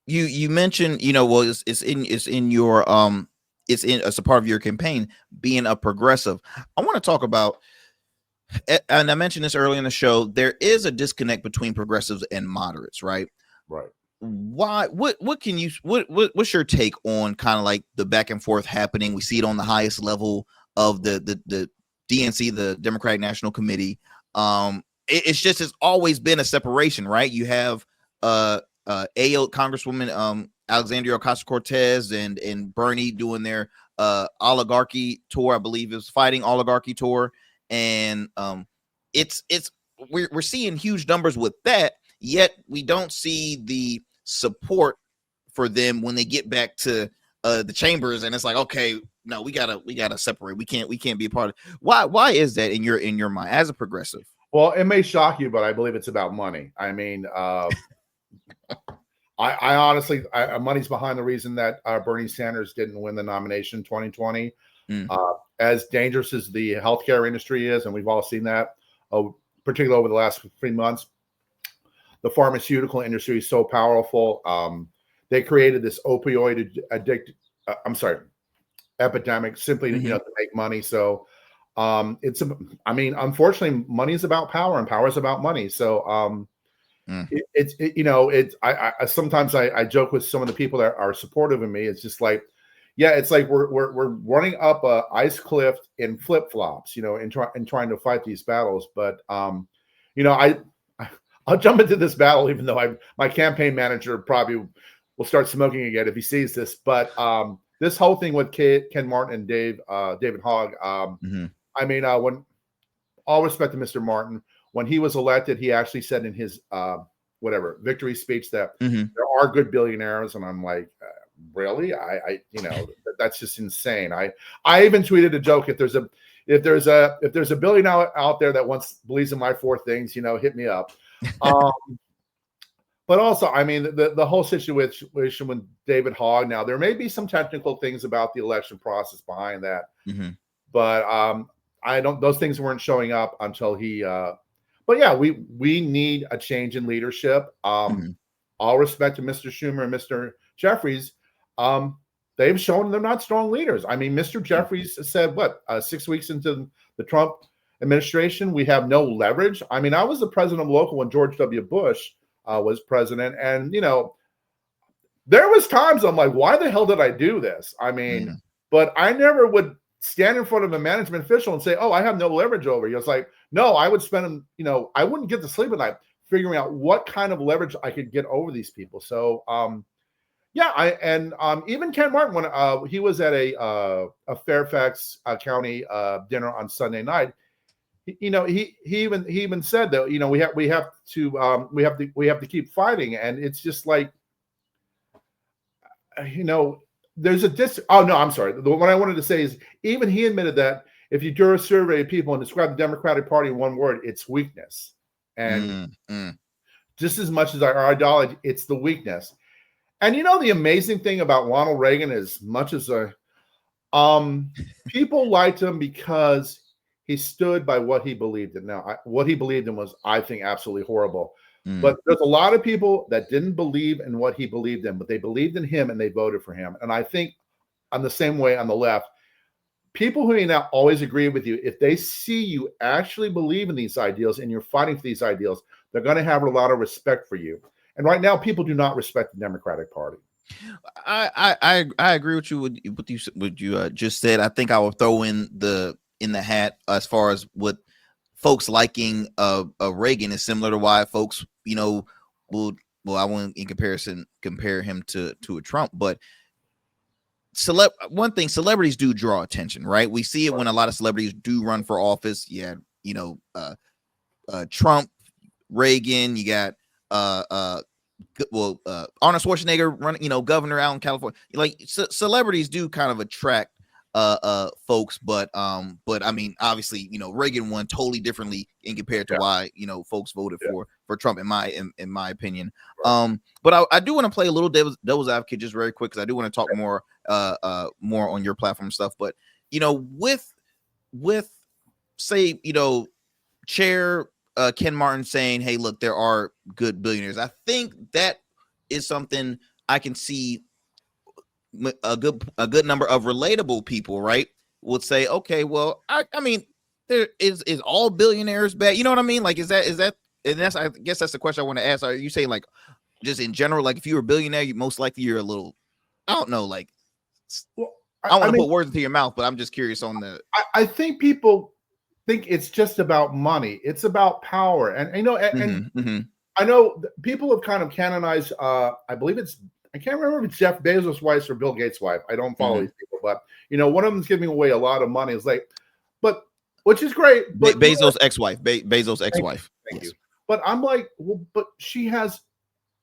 You mentioned, well, it's in your as a part of your campaign being a progressive. I want to talk about, and I mentioned this earlier in the show, there is a disconnect between progressives and moderates, right? Right. Why? What's your take on kind of like the back and forth happening? We see it on the highest level of the DNC, the Democratic National Committee. It's always been a separation, right? You have Congresswoman Alexandria Ocasio-Cortez and Bernie doing their oligarchy tour. I believe it was Fighting Oligarchy tour. And we're seeing huge numbers with that, yet we don't see the support for them when they get back to the chambers, and it's like, okay, no, we gotta separate. We can't be a part of it. Why is that in your mind as a progressive? Well, it may shock you, but I believe it's about money. I mean, I honestly, money's behind the reason that Bernie Sanders didn't win the nomination in 2020. As dangerous as the healthcare industry is, and we've all seen that, particularly over the last 3 months, the pharmaceutical industry is so powerful. They created this opioid epidemic simply to make money. So unfortunately, money is about power, and power is about money. So sometimes I joke with some of the people that are supportive of me. It's just like, yeah, it's like we're running up a ice cliff in flip flops, and trying to fight these battles. But I'll jump into this battle, even though my campaign manager probably will start smoking again if he sees this. But this whole thing with Ken Martin and David Hogg, I mean, when all respect to Mr. Martin, when he was elected, he actually said in his victory speech that there are good billionaires, and I'm like, really? That's just insane. I even tweeted a joke: if there's a billionaire out there that believes in my four things, hit me up. But also, I mean, the whole situation with David Hogg. Now, there may be some technical things about the election process behind that, but those things weren't showing up until he. But yeah, we need a change in leadership. All respect to Mr. Schumer and Mr. Jeffries. They've shown they're not strong leaders. I mean, Mr. Jeffries said, 6 weeks into the Trump administration, we have no leverage. I mean, I was the president of local when George W. Bush was president. And, there was times I'm like, why the hell did I do this? I mean, but I never would stand in front of a management official and say, oh, I have no leverage over you. It's like, no, I would spend, I wouldn't get to sleep at night figuring out what kind of leverage I could get over these people. So, even Ken Martin, when he was at a Fairfax County dinner on Sunday night, he even said that we have to keep fighting, and it's just like there's a Oh no, I'm sorry. What I wanted to say is even he admitted that if you do a survey of people and describe the Democratic Party in one word, it's weakness, and just as much as our ideology, it's the weakness. And the amazing thing about Ronald Reagan, as much as people liked him because he stood by what he believed in. Now, what he believed in was, I think, absolutely horrible. Mm. But there's a lot of people that didn't believe in what he believed in, but they believed in him and they voted for him. And I think on the same way on the left, people who may not always agree with you, if they see you actually believe in these ideals and you're fighting for these ideals, they're going to have a lot of respect for you. And right now, people do not respect the Democratic Party. I agree with you with what you just said. I think I will throw in the hat as far as what folks liking Reagan is similar to why folks, will I won't in comparison compare him to a Trump, but one thing, celebrities do draw attention, right? We see it when a lot of celebrities do run for office. Yeah, Trump, Reagan, you got Arnold Schwarzenegger running, governor out in California. Like celebrities do kind of attract folks, but I mean, obviously, Reagan won totally differently in compared to why folks voted for Trump in my opinion. But I do want to play a little devil's advocate just very quick, because I do want to talk more on your platform stuff. But with say Chair Ken Martin saying, hey, look, there are good billionaires, I think that is something I can see a good number of relatable people, right, would say, okay, well, I mean, there is all billionaires bad? You know what I mean? Like, is that, and that's, I guess that's the question I want to ask. Are you saying, like, just in general, like, if you're a billionaire, you most likely you're a little, I don't know, like, well, I don't want to put words into your mouth, but I'm just curious on the. I think people think it's just about money. It's about power, and I know people have kind of canonized. I believe I can't remember if it's Jeff Bezos' wife or Bill Gates' wife. I don't follow these people, but one of them's giving away a lot of money. It's like, which is great. But Bezos' ex-wife, Bezos' ex-wife. Thank you. But I'm like, well, but she has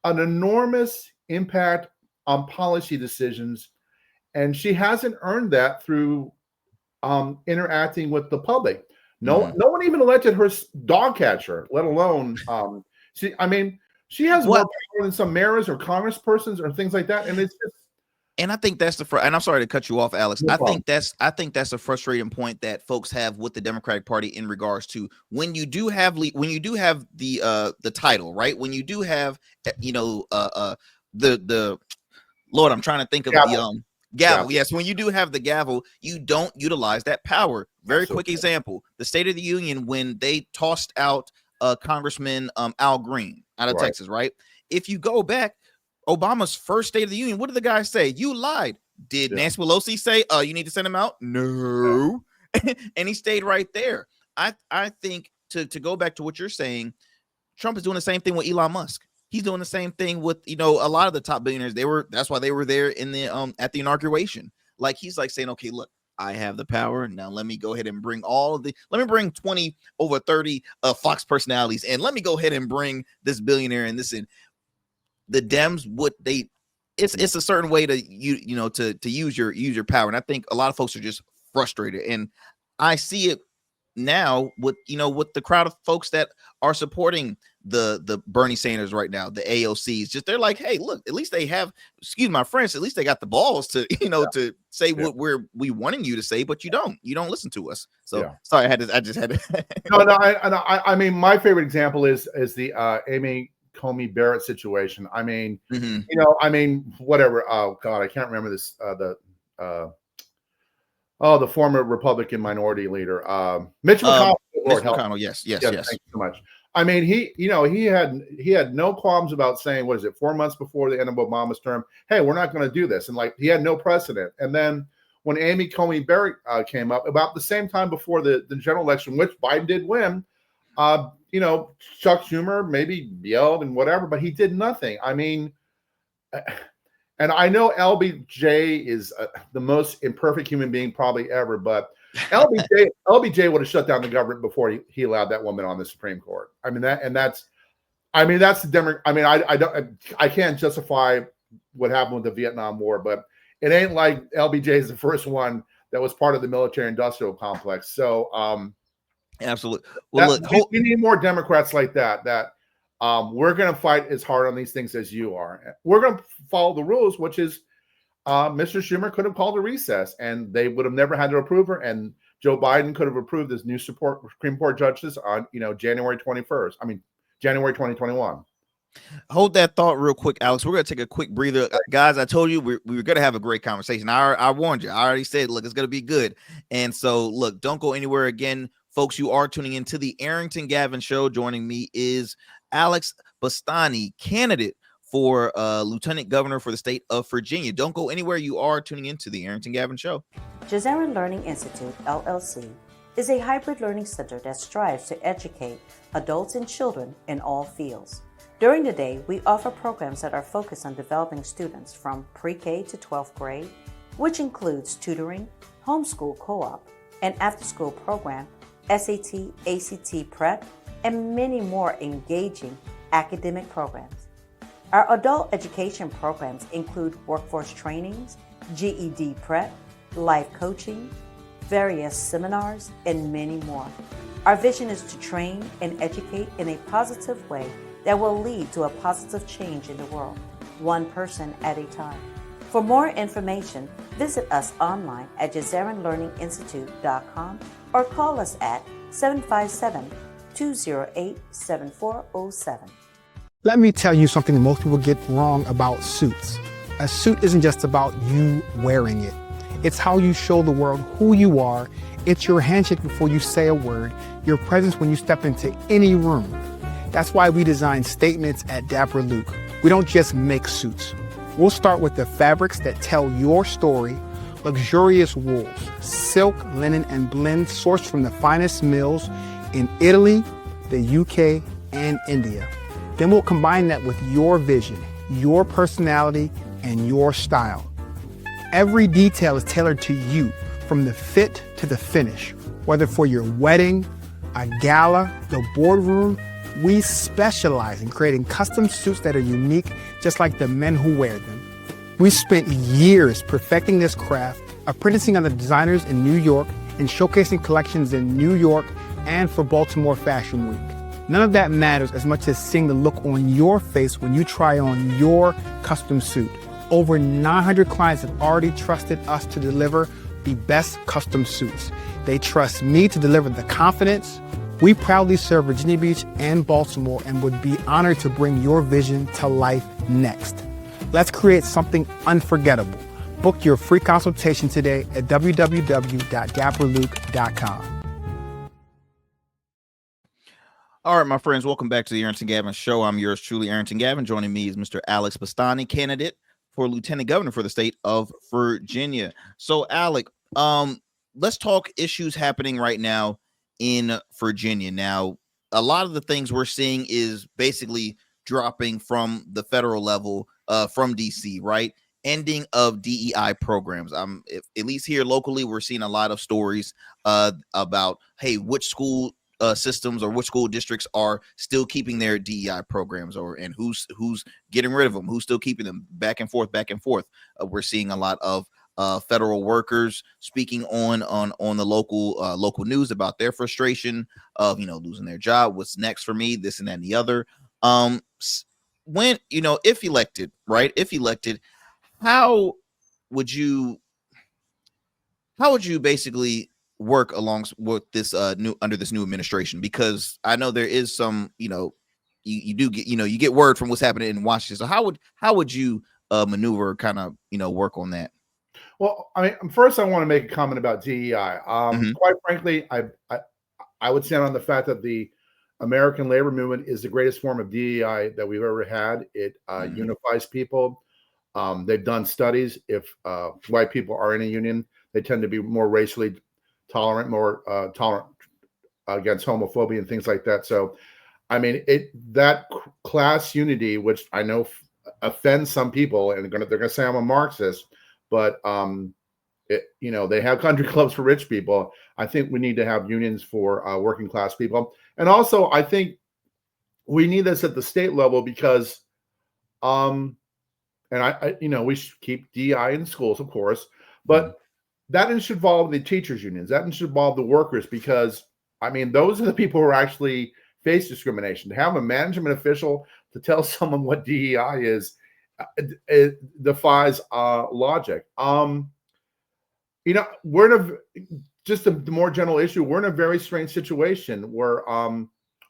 an enormous impact on policy decisions, and she hasn't earned that through interacting with the public. No one even elected her dog catcher, let alone she has more power than some mayors or congresspersons or things like that, and it's just. And I think that's and I'm sorry to cut you off, Alex. I think that's a frustrating point that folks have with the Democratic Party in regards to when you do have the title, right? When you do have the Lord, I'm trying to think of the gavel. Yes, when you do have the gavel, you don't utilize that power. Very quick example: the State of the Union, when they tossed out Congressman Al Green out of Texas, right? If you go back, Obama's first State of the Union, what did the guy say? You lied. Did Nancy Pelosi say, you need to send him out? No. And he stayed right there. I think to go back to what you're saying, Trump is doing the same thing with Elon Musk. He's doing the same thing with, a lot of the top billionaires. That's why they were there in the at the inauguration. Like, he's like saying, okay, look, I have the power. Now let me go ahead and bring let me bring 20 over 30 Fox personalities, and let me go ahead and bring this billionaire and this in. The Dems, it's a certain way to to use your power. And I think a lot of folks are just frustrated. And I see it now with the crowd of folks that are supporting the Bernie Sanders right now, the AOCs. Just they're like, hey, look, at least they have, excuse my French, at least they got the balls to to say what we wanting you to say, but you don't listen to us. So sorry, I just had to. I mean, my favorite example is the Amy Comey Barrett situation. I mean, whatever. Oh God, I can't remember this. The former Republican minority leader, Mitch McConnell. Mitch McConnell, yes. Thank you so much. I mean, he had no qualms about saying, 4 months before the end of Obama's term, hey, we're not going to do this. And like, he had no precedent. And then when Amy Comey Barrett came up about the same time before the general election, which Biden did win, Chuck Schumer maybe yelled and whatever, but he did nothing. I mean, and I know LBJ is the most imperfect human being probably ever, but LBJ would have shut down the government before he allowed that woman on the Supreme Court. I mean, that's the Democrat. I mean, I can't justify what happened with the Vietnam War, but it ain't like LBJ is the first one that was part of the military-industrial complex. So, absolutely. Well, we need more Democrats like that. We're going to fight as hard on these things as you are. We're going to follow the rules, which is Mr. Schumer could have called a recess, and they would have never had to approve her, and Joe Biden could have approved this new Supreme Court justice on, January 21st. I mean, January 2021. Hold that thought real quick, Alex. We're going to take a quick breather. Guys, I told you we were going to have a great conversation. I warned you. I already said, look, it's going to be good. And so, look, don't go anywhere again. Folks, you are tuning into the Arrington Gavin Show. Joining me is Alex Bastani, candidate for Lieutenant Governor for the state of Virginia. Don't go anywhere. You are tuning into the Arrington Gavin Show. Jazera Learning Institute, LLC, is a hybrid learning center that strives to educate adults and children in all fields. During the day, we offer programs that are focused on developing students from pre-K to 12th grade, which includes tutoring, homeschool co-op, an after-school program, SAT, ACT prep, and many more engaging academic programs. Our adult education programs include workforce trainings, GED prep, life coaching, various seminars, and many more. Our vision is to train and educate in a positive way that will lead to a positive change in the world, one person at a time. For more information, visit us online at JazeranLearningInstitute.com or call us at 757-208-7407. Let me tell you something that most people get wrong about suits. A suit isn't just about you wearing it. It's how you show the world who you are. It's your handshake before you say a word, your presence when you step into any room. That's why we design statements at Dapper Luke. We don't just make suits. We'll start with the fabrics that tell your story, luxurious wools, silk, linen, and blends sourced from the finest mills in Italy, the UK, and India. Then we'll combine that with your vision, your personality, and your style. Every detail is tailored to you, from the fit to the finish. Whether for your wedding, a gala, the boardroom, we specialize in creating custom suits that are unique, just like the men who wear them. We spent years perfecting this craft, apprenticing under designers in New York and showcasing collections in New York and for Baltimore Fashion Week. None of that matters as much as seeing the look on your face when you try on your custom suit. Over 900 clients have already trusted us to deliver the best custom suits. They trust me to deliver the confidence. We proudly serve Virginia Beach and Baltimore and would be honored to bring your vision to life next. Let's create something unforgettable. Book your free consultation today at www.dapperluke.com. All right, my friends, welcome back to the Arrington Gavin Show. I'm yours truly, Arrington Gavin. Joining me is Mr. Alex Bastani, candidate for Lieutenant Governor for the state of Virginia. So, Alec, let's talk issues happening right now in Virginia. Now, a lot of the things we're seeing is basically dropping from the federal level, from DC, right? Ending of DEI programs. At least here locally, we're seeing a lot of stories about, hey, which school systems or which school districts are still keeping their DEI programs, and who's getting rid of them, who's still keeping them, back and forth. We're seeing a lot of federal workers speaking on the local news about their frustration of losing their job. What's next for me? This and that and the other. When if elected, right? If elected, how would you basically work along with this under this new administration? Because I know there is some you do get you get word from what's happening in Washington. So how would you maneuver, kind of work on that? Well, I mean, first I want to make a comment about DEI. Quite frankly, I would stand on the fact that the American labor movement is the greatest form of DEI that we've ever had. It unifies people. They've done studies. If white people are in a union, they tend to be more racially tolerant, more tolerant against homophobia and things like that. So, I mean, that class unity, which I know offends some people, and they're gonna say I'm a Marxist, but they have country clubs for rich people. I think we need to have unions for working class people, and also I think we need this at the state level because, and we should keep DEI in schools, of course, but that should involve the teachers' unions. That should involve the workers, because I mean those are the people who actually face discrimination. To have a management official to tell someone what DEI is, it defies logic. just the more general issue, we're in a very strange situation where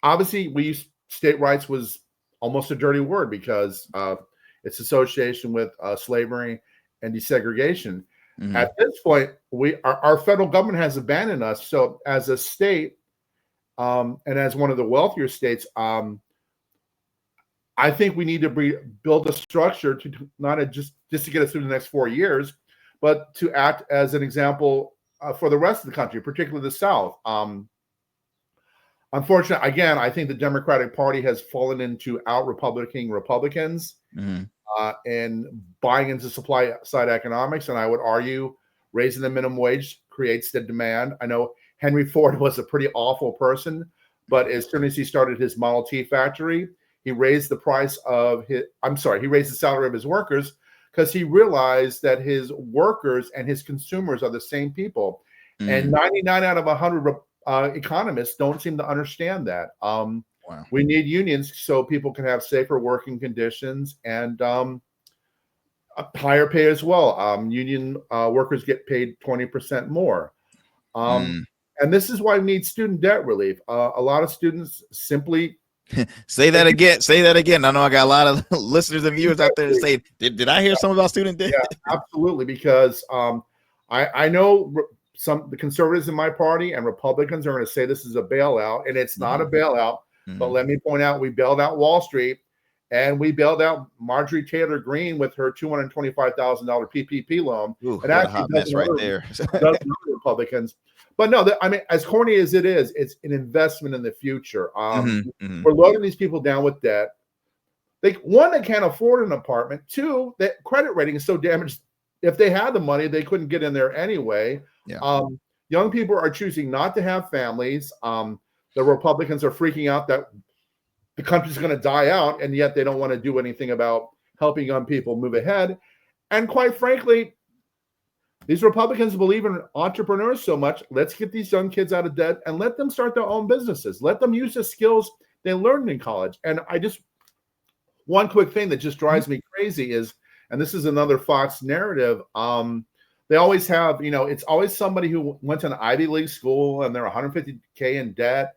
obviously state rights was almost a dirty word because its association with slavery and desegregation. Mhm. At this point, our federal government has abandoned us. So as a state, and as one of the wealthier states, I think we need to build a structure to not just to get us through the next 4 years, but to act as an example for the rest of the country, particularly the South. Unfortunately, again, I think the Democratic Party has fallen into out-Republicaning Republicans and buying into supply side economics. And I would argue raising the minimum wage creates the demand. I know Henry Ford was a pretty awful person, but as soon as he started his Model T factory, he raised the he raised the salary of his workers because he realized that his workers and his consumers are the same people. And 99 out of 100 economists don't seem to understand that. Wow. We need unions so people can have safer working conditions and higher pay as well. Union workers get paid 20% more. And this is why we need student debt relief. A lot of students simply Say that again. Say that again. I know I got a lot of listeners and viewers out there that say, did I hear something about student debt? Yeah, absolutely. Because I know the conservatives in my party and Republicans are going to say this is a bailout, and it's not a bailout. But let me point out, we bailed out Wall Street, and we bailed out Marjorie Taylor Greene with her $225,000 PPP loan. Ooh, and what a hot mess right there. Republicans. But no, I mean, as corny as it is, it's an investment in the future. We're loading these people down with debt. One, they can't afford an apartment. Two, that credit rating is so damaged. If they had the money, they couldn't get in there anyway. Yeah. Young people are choosing not to have families. The Republicans are freaking out that the country's going to die out, and yet they don't want to do anything about helping young people move ahead. And quite frankly, these Republicans believe in entrepreneurs so much. Let's get these young kids out of debt and let them start their own businesses. Let them use the skills they learned in college. And one quick thing that just drives me crazy is, and this is another Fox narrative, they always have, it's always somebody who went to an Ivy League school and they're $150K in debt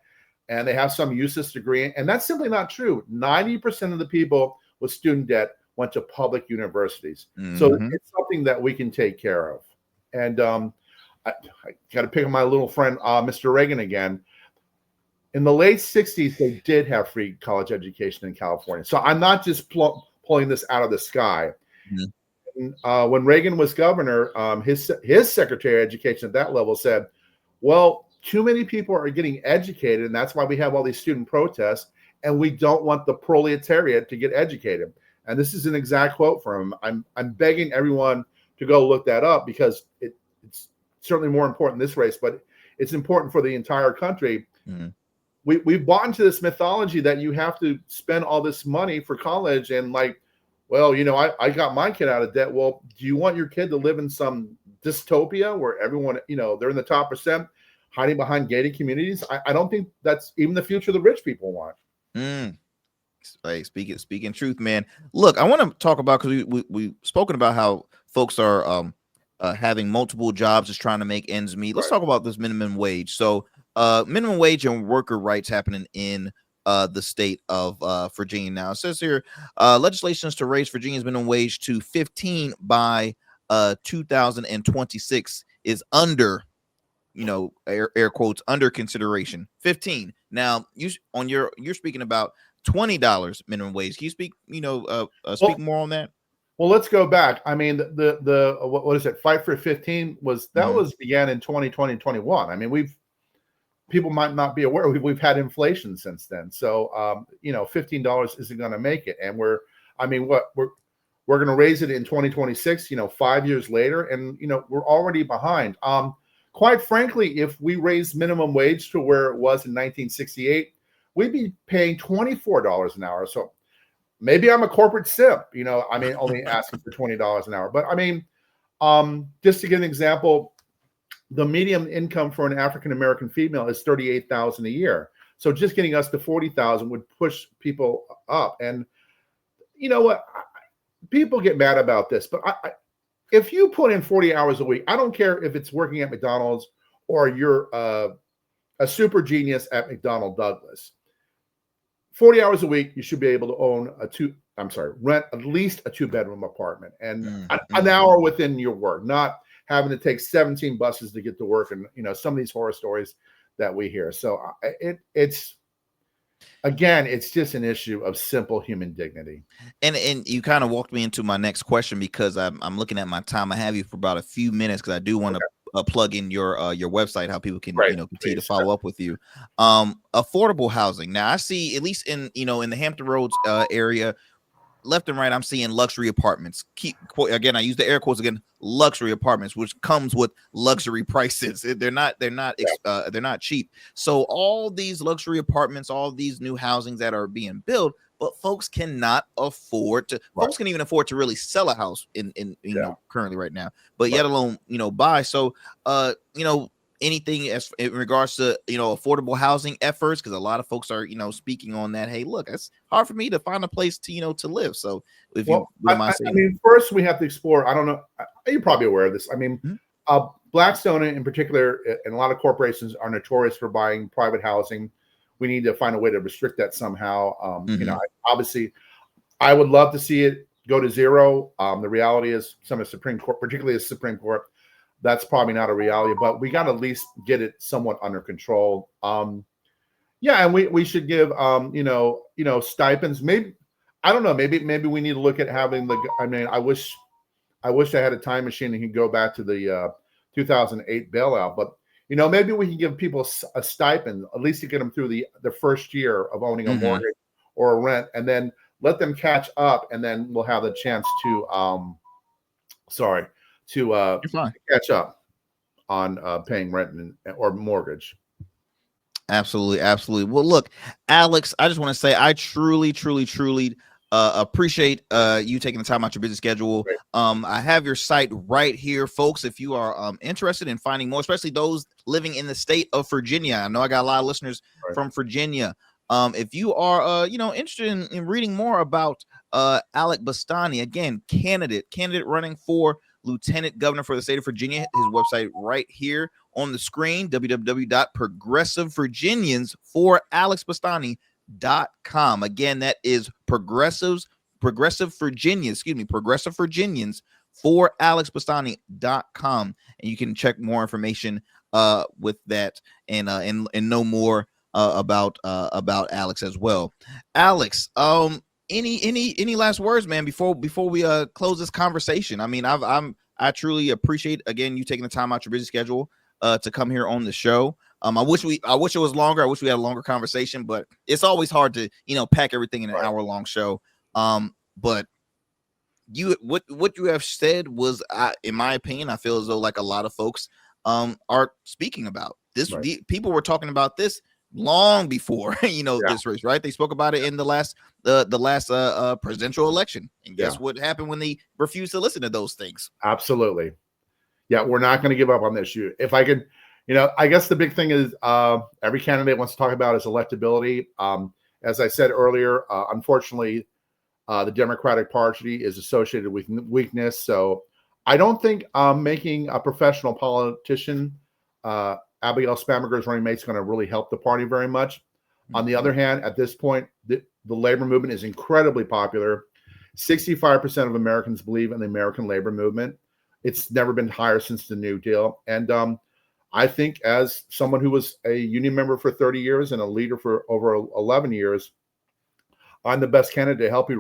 and they have some useless degree. And that's simply not true. 90% of the people with student debt went to public universities. So it's something that we can take care of. And I got to pick on my little friend, Mr. Reagan again. In the late 60s, they did have free college education in California. So I'm not just pulling this out of the sky. When Reagan was governor, his secretary of education at that level said, well, too many people are getting educated, and that's why we have all these student protests, and we don't want the proletariat to get educated. And this is an exact quote from him. I'm begging everyone to go look that up because it's certainly more important in this race, but it's important for the entire country. We've bought into this mythology that you have to spend all this money for college and I got my kid out of debt. Well, do you want your kid to live in some dystopia where everyone, they're in the top percent hiding behind gated communities? I don't think that's even the future the rich people want. Like speaking truth, man. Look, I want to talk about, because we've spoken about how folks are having multiple jobs, just trying to make ends meet. Let's talk about this minimum wage. So minimum wage and worker rights happening in the state of Virginia now. It says here, legislation to raise Virginia's minimum wage to 15 by 2026 is under, air quotes, under consideration. 15. Now, you're speaking about $20 minimum wage. Can you speak, speak more on that? Well, let's go back. I mean, the what is it? Fight for 15 was began in 2020, 21. I mean, people might not be aware we've had inflation since then. So, $15 isn't going to make it. And we're going to raise it in 2026, 5 years later. And, we're already behind. Quite frankly, if we raise minimum wage to where it was in 1968, we'd be paying $24 an hour. So maybe I'm a corporate simp, only asking for $20 an hour. But just to give an example, the median income for an African-American female is $38,000 a year. So just getting us to $40,000 would push people up. And you know what? People get mad about this, but if you put in 40 hours a week, I don't care if it's working at McDonald's or you're a super genius at McDonnell Douglas, 40 hours a week, you should be able to rent at least a 2-bedroom apartment and an hour within your work, not having to take 17 buses to get to work. And, some of these horror stories that we hear. So it's just an issue of simple human dignity. And you kind of walked me into my next question, because I'm looking at my time. I have you for about a few minutes, because I do want to plug in your website, how people can continue to follow up with you. Affordable housing. Now I see, at least in the Hampton Roads area, left and right, I'm seeing luxury apartments. Again, I use the air quotes again, luxury apartments, which comes with luxury prices. They're not cheap. So all these luxury apartments, all these new housings that are being built, but folks cannot afford to. Right. Folks can even afford to really sell a house in currently right now, but yet alone buy. So anything as in regards to affordable housing efforts, because a lot of folks are speaking on that. Hey, look, it's hard for me to find a place to live. So if you wouldn't mind saying, first we have to explore. I don't know, you're probably aware of this. Blackstone in particular, and a lot of corporations are notorious for buying private housing. We need to find a way to restrict that somehow. Obviously, I would love to see it go to zero. The reality is, some of the Supreme Court, particularly the Supreme Court, that's probably not a reality, but we got to at least get it somewhat under control. And we should give stipends. Maybe, I don't know. Maybe we need to look at having I wish I had a time machine and could go back to the 2008 bailout, but maybe we can give people a stipend, at least to get them through the first year of owning a mortgage or a rent, and then let them catch up, and then we'll have the chance to catch up on paying rent or mortgage. Absolutely. Well, look, Alex, I just want to say I truly appreciate you taking the time out your busy schedule. Right. I have your site right here, folks. If you are interested in finding more, especially those living in the state of Virginia, I know I got a lot of listeners from Virginia. If you are interested in reading more about Alex Bastani, again, candidate running for Lieutenant Governor for the state of Virginia, his website right here on the screen, www.progressivevirginians4alexbastani.com. Again, that is Progressive Virginians for alexbastani.com, and you can check more information with that and know more about Alex as well. Alex, any last words, man, before we close this conversation? I mean, I truly appreciate, again, you taking the time out your busy schedule to come here on the show. I wish it was longer. I wish we had a longer conversation, but it's always hard to pack everything in an hour-long show. But what you have said was, in my opinion, I feel as though like a lot of folks are speaking about this. Right. People were talking about this long before this race, right? They spoke about it in the last presidential election, and guess what happened when they refused to listen to those things? Absolutely. Yeah, we're not going to give up on this issue. If I could, I guess the big thing is every candidate wants to talk about is electability. As I said earlier, unfortunately, the Democratic Party is associated with weakness. So I don't think making a professional politician Abigail Spanberger's running mate is going to really help the party very much. Mm-hmm. On the other hand, at this point, the labor movement is incredibly popular. 65% of Americans believe in the American labor movement. It's never been higher since the New Deal. And I think, as someone who was a union member for 30 years and a leader for over 11 years, I'm the best candidate to help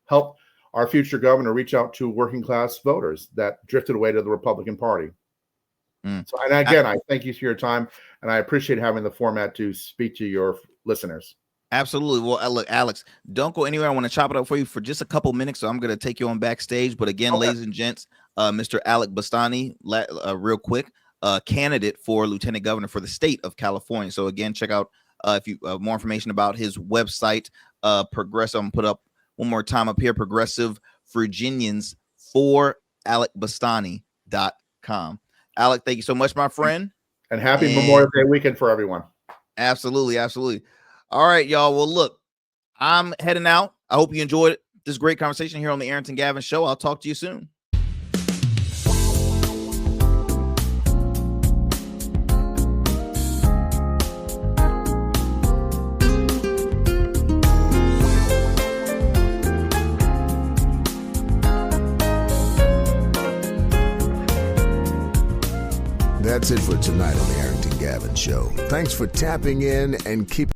help our future governor reach out to working class voters that drifted away to the Republican Party. So, and again, I thank you for your time, and I appreciate having the format to speak to your listeners. Absolutely. Well, look, Alex, don't go anywhere. I want to chop it up for you for just a couple minutes, so I'm going to take you on backstage. But again, ladies and gents, Mr. Alex Bastani, real quick, candidate for Lieutenant Governor for the state of California. So again, check out if you more information about his website, Progressive. I'm going to put up one more time up here, Progressive Virginians for alexbastani.com. Alex, thank you so much, my friend. And happy Memorial Day weekend for everyone. Absolutely. All right, y'all. Well, look, I'm heading out. I hope you enjoyed this great conversation here on the Arrington Gavin Show. I'll talk to you soon. That's it for tonight on the Arrington Gavin Show. Thanks for tapping in and keep